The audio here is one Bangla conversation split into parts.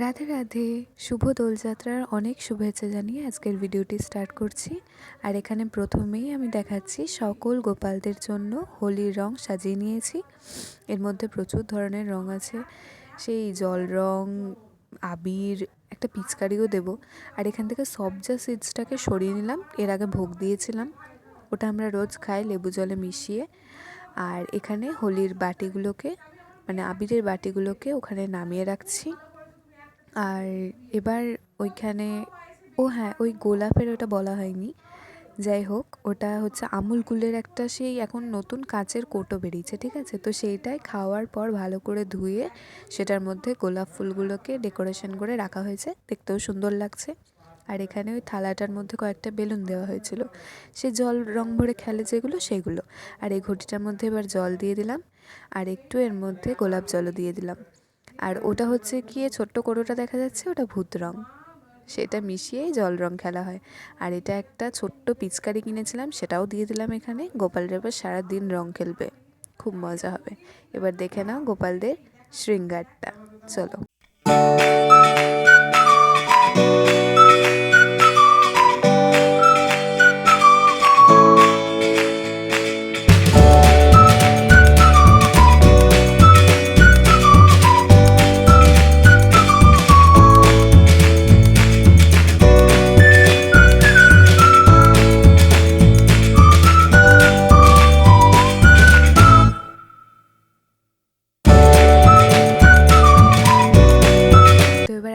রাধে রাধে, শুভ দোলযাত্রার অনেক শুভেচ্ছা জানিয়ে আজকের ভিডিওটি স্টার্ট করছি। আর এখানে প্রথমেই আমি দেখাচ্ছি সকল গোপালদের জন্য হোলির রং সাজিয়ে নিয়েছি। এর মধ্যে প্রচুর ধরনের রং আছে, সেই জল রং, আবির, একটা পিচকারিও দেব। আর এখান থেকে সবজা সিডসটাকে সরিয়ে নিলাম, এর আগে ভোগ দিয়েছিলাম, ওটা আমরা রোজ খাই লেবু জলে মিশিয়ে। আর এখানে হোলির বাটিগুলোকে, মানে আবিরের বাটিগুলোকে ওখানে নামিয়ে রাখছি। আর এবার ওইখানে হ্যাঁ, ওই গোলাপের ওটা বলা হয়নি, যাই হোক, ওটা হচ্ছে আমুল কুলের একটা সেই এখন নতুন কাচের কৌটো বেরিয়েছে, ঠিক আছে? তো সেইটাই খাওয়ার পর ভালো করে ধুয়ে সেটার মধ্যে গোলাপ ফুলগুলোকে ডেকোরেশন করে রাখা হয়েছে, দেখতেও সুন্দর লাগছে। আর এখানে ওই থালাটার মধ্যে কয়েকটা বেলুন দেওয়া হয়েছিল, সে জল রং ভরে খেলে যেগুলো, সেগুলো। আর এই ঘটিটার মধ্যে এবার জল দিয়ে দিলাম, আর একটু এর মধ্যে গোলাপ জলও দিয়ে দিলাম। আর ওটা হচ্ছে কি, ছোট্ট কোটোটা দেখা যাচ্ছে, ওটা ভূত রং, সেটা মিশিয়েই জল রং খেলা হয়। আর এটা একটা ছোট্ট পিচকারি কিনেছিলাম, সেটাও দিয়ে দিলাম এখানে। গোপালরা এবার সারাদিন রং খেলবে, খুব মজা হবে। এবার দেখে নাও গোপালদের শৃঙ্গারটা, চলো।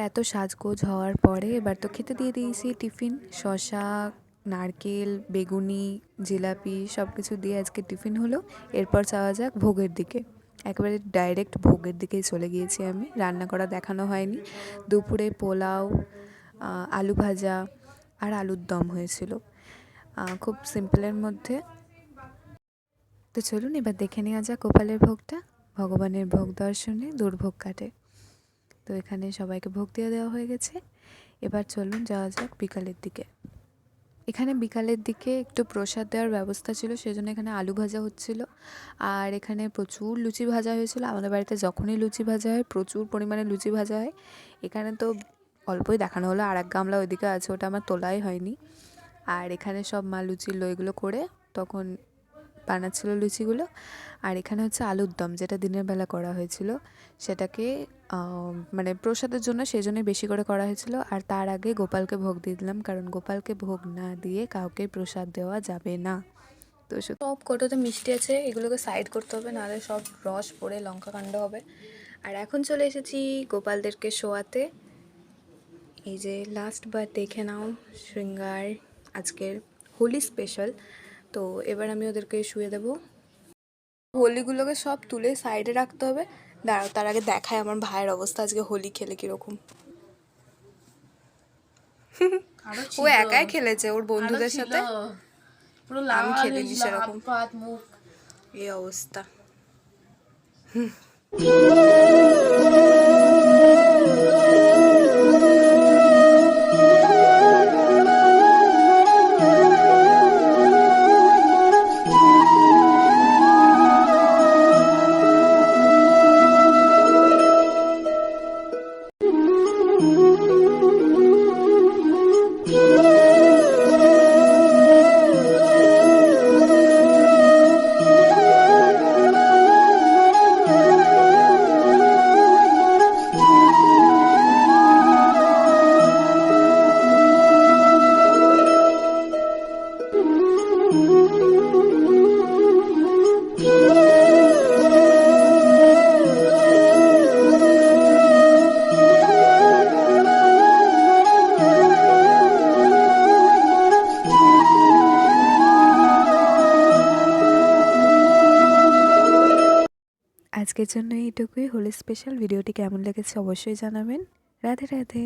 এত সাজগোজ হওয়ার পরে এবার তো খেতে দিয়ে দিয়েছি টিফিন। শসা, নারকেল, বেগুনি, জিলাপি সব কিছু দিয়ে আজকে টিফিন হলো। এরপর যাওয়া যাক ভোগের দিকে। একেবারে ডাইরেক্ট ভোগের দিকেই চলে গিয়েছি আমি, রান্না করা দেখানো হয়নি। দুপুরে পোলাও, আলু ভাজা আর আলুর দম হয়েছিল, খুব সিম্পলের মধ্যে। তো চলুন এবার দেখে নেওয়া যাক গোপালের ভোগটা। ভগবানের ভোগ দর্শনে দুর্ভোগ কাটে। তো এখানে সবাইকে ভোগ দিয়ে দেওয়া হয়ে গেছে। এবার চলুন যাওয়া যাক বিকালের দিকে। এখানে বিকালের দিকে একটু প্রসাদ দেওয়ার ব্যবস্থা ছিল, সেজন্য এখানে আলু ভাজা হচ্ছিল। আর এখানে প্রচুর লুচি ভাজা হয়েছিল। আমাদের বাড়িতে যখনই লুচি ভাজা হয় প্রচুর পরিমাণে লুচি ভাজা হয়। এখানে তো অল্পই দেখানো হলো, আর এক গামলা ওইদিকে আছে, ওটা আমার তোলাই হয়নি। আর এখানে সব মা লুচির লইগুলো করে তখন বানাচ্ছিল লুচিগুলো। আর এখানে হচ্ছে আলুর দম, যেটা দিনের বেলা করা হয়েছিল, সেটাকে মানে প্রসাদের জন্য সেই জন্যই বেশি করে করা হয়েছিল। আর তার আগে গোপালকে ভোগ দিয়ে দিলাম, কারণ গোপালকে ভোগ না দিয়ে কাউকে প্রসাদ দেওয়া যাবে না। তো সব কৌটোতে মিষ্টি আছে, এগুলোকে সাইড করতে হবে, নাহলে সব রস পড়ে লঙ্কা কাণ্ড হবে। আর এখন চলে এসেছি গোপালদেরকে শোয়াতে। এই যে লাস্ট বার দেখে নাও শৃঙ্গার, আজকের হোলি স্পেশাল। তো এবার আমি ওদেরকে শুয়ে দেবো। হোলিগুলোকে সব তুলে সাইডে রাখতে হবে। দাঁড়াও, তার আগে দেখায় আমার ভাইয়ের অবস্থা আজকে হোলি খেলে কিরকম। ও একাই খেলেছে ওর বন্ধুদের সাথে, আমি খেলিনি সেরকম। এই অবস্থা। আজকের জন্য এইটুকুই। হোলি স্পেশাল ভিডিওটি কেমন লেগেছে অবশ্যই জানাবেন। রাধে রাধে।